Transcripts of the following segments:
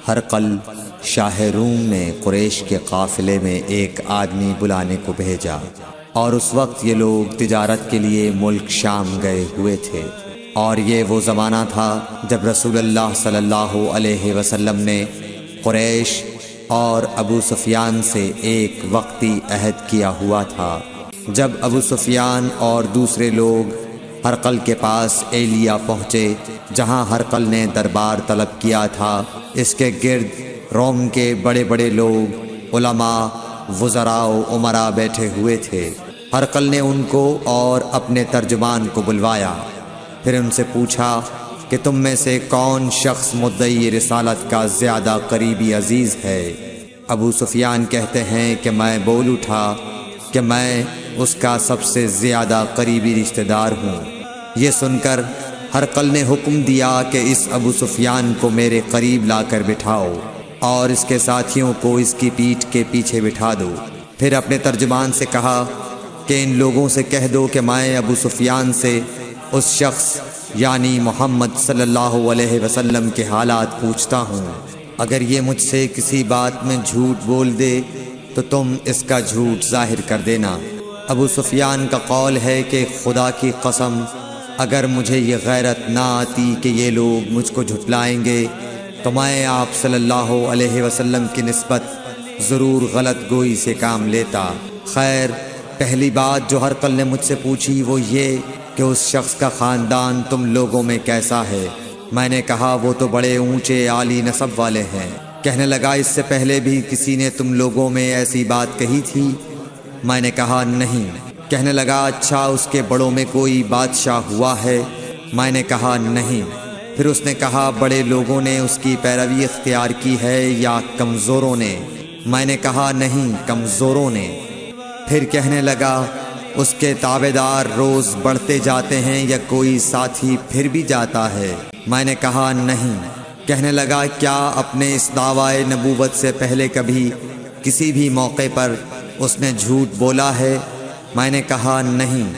ہرقل شاہ روم نے قریش کے قافلے میں ایک آدمی بلانے کو بھیجا، اور اس وقت یہ لوگ تجارت کے لیے ملک شام گئے ہوئے تھے، اور یہ وہ زمانہ تھا جب رسول اللہ صلی اللہ علیہ وسلم نے قریش اور ابو سفیان سے ایک وقتی عہد کیا ہوا تھا۔ جب ابو سفیان اور دوسرے لوگ ہرقل کے پاس ایلیا پہنچے جہاں ہرقل نے دربار طلب کیا تھا، اس کے گرد روم کے بڑے بڑے لوگ، علماء، وزراء و امراء بیٹھے ہوئے تھے۔ ہرقل نے ان کو اور اپنے ترجمان کو بلوایا، پھر ان سے پوچھا کہ تم میں سے کون شخص مدعی رسالت کا زیادہ قریبی عزیز ہے؟ ابو سفیان کہتے ہیں کہ میں بول اٹھا کہ میں اس کا سب سے زیادہ قریبی رشتہ دار ہوں۔ یہ سن کر ہرقل نے حکم دیا کہ اس ابو سفیان کو میرے قریب لا کر بٹھاؤ اور اس کے ساتھیوں کو اس کی پیٹھ کے پیچھے بٹھا دو۔ پھر اپنے ترجمان سے کہا کہ ان لوگوں سے کہہ دو کہ میں ابو سفیان سے اس شخص یعنی محمد صلی اللہ علیہ وسلم کے حالات پوچھتا ہوں، اگر یہ مجھ سے کسی بات میں جھوٹ بول دے تو تم اس کا جھوٹ ظاہر کر دینا۔ ابو سفیان کا قول ہے کہ خدا کی قسم اگر مجھے یہ غیرت نہ آتی کہ یہ لوگ مجھ کو جھٹلائیں گے تو میں آپ صلی اللہ علیہ وسلم کی نسبت ضرور غلط گوئی سے کام لیتا۔ خیر، پہلی بات جو ہرقل نے مجھ سے پوچھی وہ یہ کہ اس شخص کا خاندان تم لوگوں میں کیسا ہے؟ میں نے کہا وہ تو بڑے اونچے عالی نسب والے ہیں۔ کہنے لگا اس سے پہلے بھی کسی نے تم لوگوں میں ایسی بات کہی تھی؟ میں نے کہا نہیں۔ کہنے لگا اچھا اس کے بڑوں میں کوئی بادشاہ ہوا ہے؟ میں نے کہا نہیں۔ پھر اس نے کہا بڑے لوگوں نے اس کی پیروی اختیار کی ہے یا کمزوروں نے؟ میں نے کہا نہیں، کمزوروں نے۔ پھر کہنے لگا اس کے تابعدار روز بڑھتے جاتے ہیں یا کوئی ساتھی پھر بھی جاتا ہے؟ میں نے کہا نہیں۔ کہنے لگا کیا اپنے اس دعوی نبوت سے پہلے کبھی کسی بھی موقع پر اس نے جھوٹ بولا ہے؟ میں نے کہا نہیں،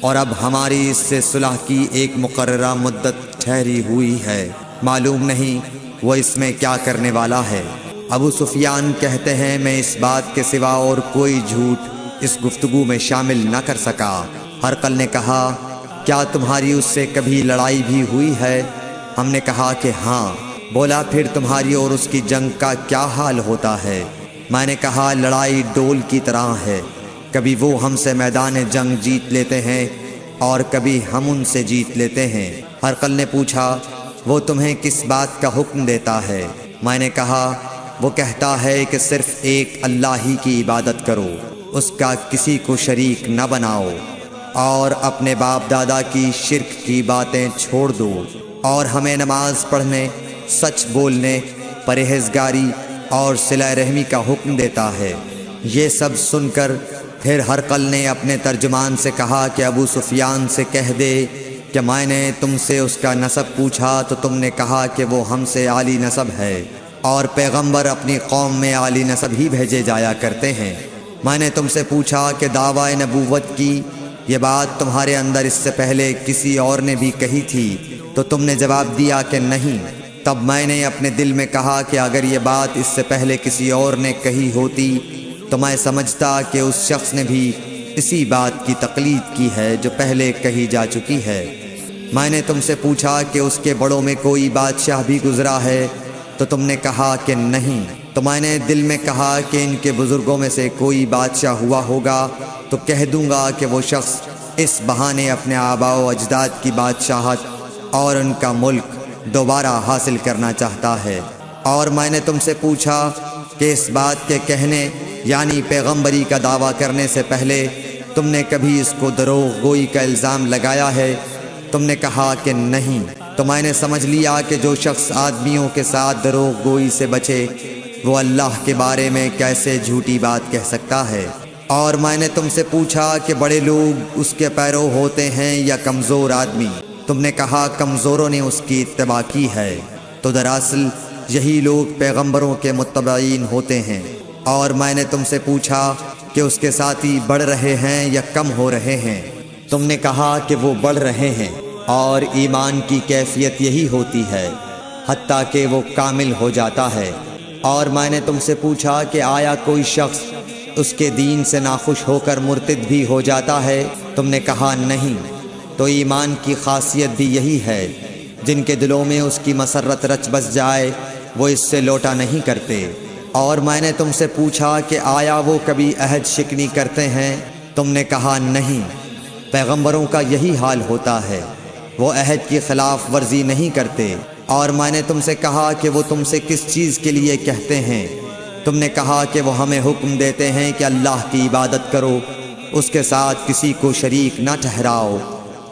اور اب ہماری اس سے صلح کی ایک مقررہ مدت ٹھہری ہوئی ہے، معلوم نہیں وہ اس میں کیا کرنے والا ہے۔ ابو سفیان کہتے ہیں میں اس بات کے سوا اور کوئی جھوٹ اس گفتگو میں شامل نہ کر سکا۔ ہرقل نے کہا کیا تمہاری اس سے کبھی لڑائی بھی ہوئی ہے؟ ہم نے کہا کہ ہاں۔ بولا پھر تمہاری اور اس کی جنگ کا کیا حال ہوتا ہے؟ میں نے کہا لڑائی ڈول کی طرح ہے، کبھی وہ ہم سے میدان جنگ جیت لیتے ہیں اور کبھی ہم ان سے جیت لیتے ہیں۔ ہرقل نے پوچھا وہ تمہیں کس بات کا حکم دیتا ہے؟ میں نے کہا وہ کہتا ہے کہ صرف ایک اللہ ہی کی عبادت کرو، اس کا کسی کو شریک نہ بناؤ، اور اپنے باپ دادا کی شرک کی باتیں چھوڑ دو، اور ہمیں نماز پڑھنے، سچ بولنے، پرہیزگاری اور صلہ رحمی کا حکم دیتا ہے۔ یہ سب سن کر پھر ہرقل نے اپنے ترجمان سے کہا کہ ابو سفیان سے کہہ دے کہ میں نے تم سے اس کا نسب پوچھا تو تم نے کہا کہ وہ ہم سے عالی نسب ہے، اور پیغمبر اپنی قوم میں عالی نسب ہی بھیجے جایا کرتے ہیں۔ میں نے تم سے پوچھا کہ دعوی نبوت کی یہ بات تمہارے اندر اس سے پہلے کسی اور نے بھی کہی تھی تو تم نے جواب دیا کہ نہیں۔ تب میں نے اپنے دل میں کہا کہ اگر یہ بات اس سے پہلے کسی اور نے کہی ہوتی تو میں سمجھتا کہ اس شخص نے بھی اسی بات کی تقلید کی ہے جو پہلے کہی جا چکی ہے۔ میں نے تم سے پوچھا کہ اس کے بڑوں میں کوئی بادشاہ بھی گزرا ہے تو تم نے کہا کہ نہیں۔ تو میں نے دل میں کہا کہ ان کے بزرگوں میں سے کوئی بادشاہ ہوا ہوگا تو کہہ دوں گا کہ وہ شخص اس بہانے اپنے آباء و اجداد کی بادشاہت اور ان کا ملک دوبارہ حاصل کرنا چاہتا ہے۔ اور میں نے تم سے پوچھا کہ اس بات کے کہنے یعنی پیغمبری کا دعویٰ کرنے سے پہلے تم نے کبھی اس کو دروغ گوئی کا الزام لگایا ہے؟ تم نے کہا کہ نہیں۔ تو میں نے سمجھ لیا کہ جو شخص آدمیوں کے ساتھ دروغ گوئی سے بچے وہ اللہ کے بارے میں کیسے جھوٹی بات کہہ سکتا ہے۔ اور میں نے تم سے پوچھا کہ بڑے لوگ اس کے پیرو ہوتے ہیں یا کمزور آدمی؟ تم نے کہا کمزوروں نے اس کی اتباع کی ہے۔ تو دراصل یہی لوگ پیغمبروں کے متبعین ہوتے ہیں۔ اور میں نے تم سے پوچھا کہ اس کے ساتھی بڑھ رہے ہیں یا کم ہو رہے ہیں؟ تم نے کہا کہ وہ بڑھ رہے ہیں، اور ایمان کی کیفیت یہی ہوتی ہے حتیٰ کہ وہ کامل ہو جاتا ہے۔ اور میں نے تم سے پوچھا کہ آیا کوئی شخص اس کے دین سے ناخوش ہو کر مرتد بھی ہو جاتا ہے؟ تم نے کہا نہیں۔ تو ایمان کی خاصیت بھی یہی ہے، جن کے دلوں میں اس کی مسرت رچ بس جائے وہ اس سے لوٹا نہیں کرتے۔ اور میں نے تم سے پوچھا کہ آیا وہ کبھی عہد شکنی کرتے ہیں؟ تم نے کہا نہیں۔ پیغمبروں کا یہی حال ہوتا ہے، وہ عہد کی خلاف ورزی نہیں کرتے۔ اور میں نے تم سے کہا کہ وہ تم سے کس چیز کے لیے کہتے ہیں؟ تم نے کہا کہ وہ ہمیں حکم دیتے ہیں کہ اللہ کی عبادت کرو، اس کے ساتھ کسی کو شریک نہ ٹھہراؤ،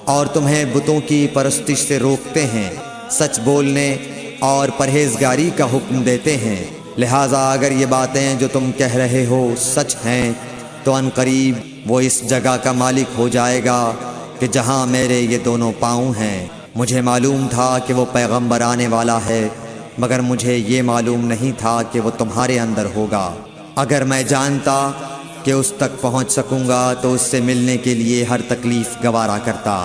اور تمہیں بتوں کی پرستش سے روکتے ہیں، سچ بولنے اور پرہیزگاری کا حکم دیتے ہیں۔ لہٰذا اگر یہ باتیں جو تم کہہ رہے ہو سچ ہیں تو ان قریب وہ اس جگہ کا مالک ہو جائے گا کہ جہاں میرے یہ دونوں پاؤں ہیں۔ مجھے معلوم تھا کہ وہ پیغمبر آنے والا ہے، مگر مجھے یہ معلوم نہیں تھا کہ وہ تمہارے اندر ہوگا۔ اگر میں جانتا کہ اس تک پہنچ سکوں گا تو اس سے ملنے کے لیے ہر تکلیف گوارا کرتا۔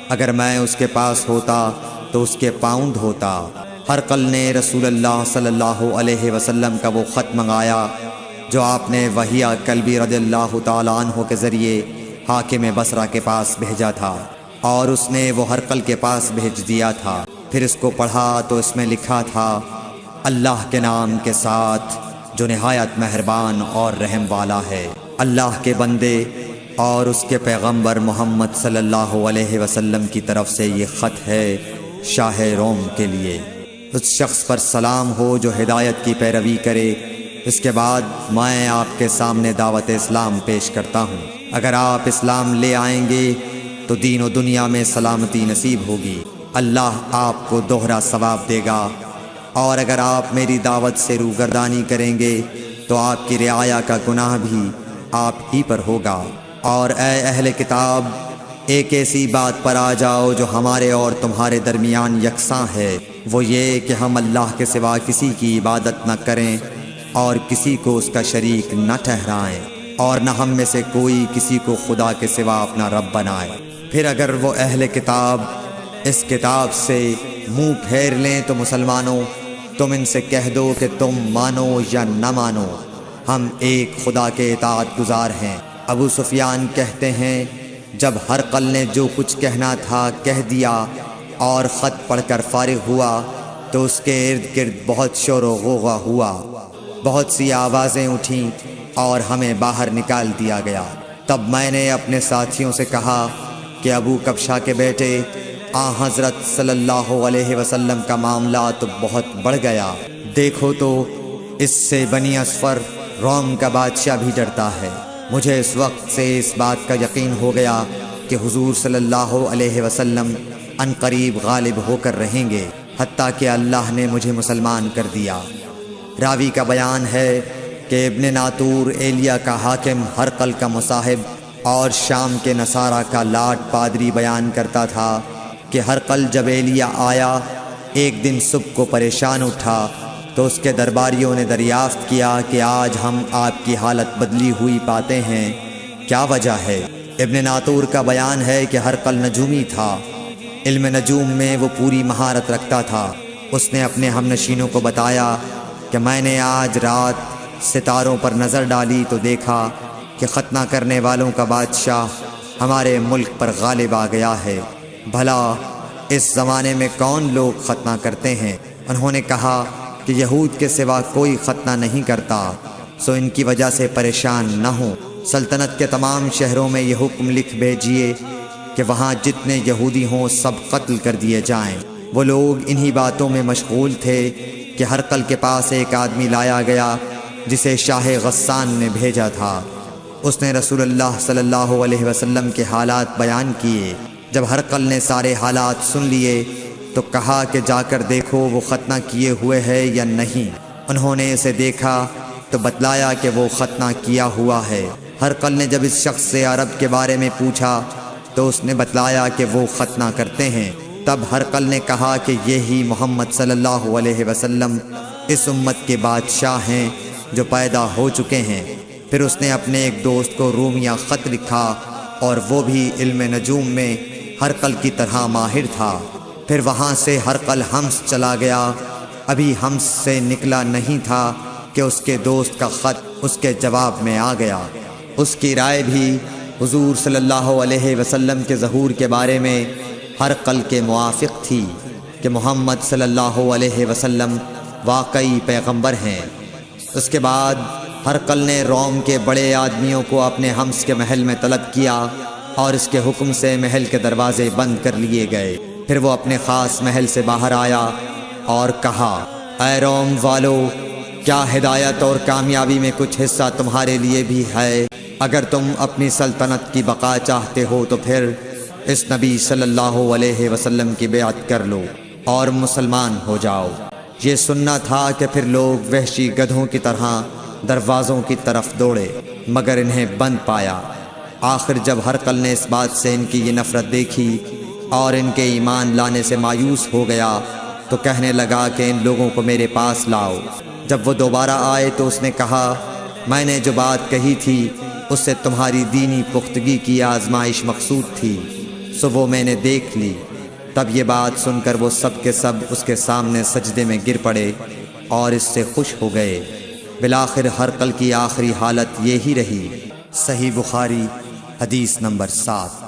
اگر میں اس کے پاس ہوتا تو اس کے پاؤں دھوتا۔ ہرقل نے رسول اللہ صلی اللہ علیہ وسلم کا وہ خط منگایا جو آپ نے وحیہ کلبی رضی اللہ تعالیٰ عنہ کے ذریعے حاکم بصرہ کے پاس بھیجا تھا، اور اس نے وہ ہرقل کے پاس بھیج دیا تھا۔ پھر اس کو پڑھا تو اس میں لکھا تھا، اللہ کے نام کے ساتھ جو نہایت مہربان اور رحم والا ہے۔ اللہ کے بندے اور اس کے پیغمبر محمد صلی اللہ علیہ وسلم کی طرف سے یہ خط ہے شاہ روم کے لیے۔ اس شخص پر سلام ہو جو ہدایت کی پیروی کرے۔ اس کے بعد میں آپ کے سامنے دعوت اسلام پیش کرتا ہوں۔ اگر آپ اسلام لے آئیں گے تو دین و دنیا میں سلامتی نصیب ہوگی، اللہ آپ کو دوہرا ثواب دے گا۔ اور اگر آپ میری دعوت سے روگردانی کریں گے تو آپ کی رعایا کا گناہ بھی آپ ہی پر ہوگا۔ اور اے اہل کتاب، ایک ایسی بات پر آ جاؤ جو ہمارے اور تمہارے درمیان یکساں ہے، وہ یہ کہ ہم اللہ کے سوا کسی کی عبادت نہ کریں اور کسی کو اس کا شریک نہ ٹھہرائیں، اور نہ ہم میں سے کوئی کسی کو خدا کے سوا اپنا رب بنائے۔ پھر اگر وہ اہل کتاب اس کتاب سے منہ پھیر لیں تو مسلمانوں، تم ان سے کہہ دو کہ تم مانو یا نہ مانو، ہم ایک خدا کے اطاعت گزار ہیں۔ ابو سفیان کہتے ہیں، جب ہرقل نے جو کچھ کہنا تھا کہہ دیا اور خط پڑھ کر فارغ ہوا تو اس کے ارد گرد بہت شور و غوغا ہوا، بہت سی آوازیں اٹھیں اور ہمیں باہر نکال دیا گیا۔ تب میں نے اپنے ساتھیوں سے کہا کہ ابو کبشہ کے بیٹے حضرت صلی اللہ علیہ وسلم کا معاملہ تو بہت بڑھ گیا، دیکھو تو اس سے بنی اصفر روم کا بادشاہ بھی ڈرتا ہے۔ مجھے اس وقت سے اس بات کا یقین ہو گیا کہ حضور صلی اللہ علیہ وسلم ان قریب غالب ہو کر رہیں گے، حتیٰ کہ اللہ نے مجھے مسلمان کر دیا۔ راوی کا بیان ہے کہ ابن ناطور ایلیا کا حاکم ہرقل کا مصاحب اور شام کے نصارہ کا لاٹ پادری بیان کرتا تھا کہ ہرقل جب ایلیا آیا ایک دن صبح کو پریشان اٹھا تو اس کے درباریوں نے دریافت کیا کہ آج ہم آپ کی حالت بدلی ہوئی پاتے ہیں، کیا وجہ ہے؟ ابن ناطور کا بیان ہے کہ ہرقل نجومی تھا، علم نجوم میں وہ پوری مہارت رکھتا تھا۔ اس نے اپنے ہم نشینوں کو بتایا کہ میں نے آج رات ستاروں پر نظر ڈالی تو دیکھا کہ ختنہ کرنے والوں کا بادشاہ ہمارے ملک پر غالب آ گیا ہے۔ بھلا اس زمانے میں کون لوگ ختنہ کرتے ہیں؟ انہوں نے کہا کہ یہود کے سوا کوئی ختنہ نہیں کرتا، سو ان کی وجہ سے پریشان نہ ہوں۔ سلطنت کے تمام شہروں میں یہ حکم لکھ بھیجیے کہ وہاں جتنے یہودی ہوں سب قتل کر دیے جائیں۔ وہ لوگ انہی باتوں میں مشغول تھے کہ ہرقل کے پاس ایک آدمی لایا گیا جسے شاہ غسان نے بھیجا تھا۔ اس نے رسول اللہ صلی اللہ علیہ وسلم کے حالات بیان کیے۔ جب ہرقل نے سارے حالات سن لیے تو کہا کہ جا کر دیکھو وہ ختنہ کیے ہوئے ہے یا نہیں۔ انہوں نے اسے دیکھا تو بتلایا کہ وہ ختنہ کیا ہوا ہے۔ ہرقل نے جب اس شخص سے عرب کے بارے میں پوچھا تو اس نے بتلایا کہ وہ ختنہ کرتے ہیں۔ تب ہرقل نے کہا کہ یہی محمد صلی اللہ علیہ وسلم اس امت کے بادشاہ ہیں جو پیدا ہو چکے ہیں۔ پھر اس نے اپنے ایک دوست کو رومیہ خط لکھا اور وہ بھی علم نجوم میں ہرقل کی طرح ماہر تھا۔ پھر وہاں سے ہرقل حمص چلا گیا ابھی ہمس سے نکلا نہیں تھا کہ اس کے دوست کا خط اس کے جواب میں آ گیا۔ اس کی رائے بھی حضور صلی اللہ علیہ وسلم کے ظہور کے بارے میں ہرقل کے موافق تھی کہ محمد صلی اللہ علیہ وسلم واقعی پیغمبر ہیں۔ اس کے بعد ہرقل نے روم کے بڑے آدمیوں کو اپنے حمس کے محل میں طلب کیا اور اس کے حکم سے محل کے دروازے بند کر لیے گئے۔ پھر وہ اپنے خاص محل سے باہر آیا اور کہا، اے روم والو، کیا ہدایت اور کامیابی میں کچھ حصہ تمہارے لیے بھی ہے؟ اگر تم اپنی سلطنت کی بقا چاہتے ہو تو پھر اس نبی صلی اللہ علیہ وسلم کی بیعت کر لو اور مسلمان ہو جاؤ۔ یہ سننا تھا کہ پھر لوگ وحشی گدھوں کی طرح دروازوں کی طرف دوڑے مگر انہیں بند پایا۔ آخر جب ہرقل نے اس بات سے ان کی یہ نفرت دیکھی اور ان کے ایمان لانے سے مایوس ہو گیا تو کہنے لگا کہ ان لوگوں کو میرے پاس لاؤ۔ جب وہ دوبارہ آئے تو اس نے کہا، میں نے جو بات کہی تھی اس سے تمہاری دینی پختگی کی آزمائش مقصود تھی، سو وہ میں نے دیکھ لی۔ تب یہ بات سن کر وہ سب کے سب اس کے سامنے سجدے میں گر پڑے اور اس سے خوش ہو گئے۔ بالآخر ہرقل کی آخری حالت یہی رہی۔ صحیح بخاری حدیث نمبر 7۔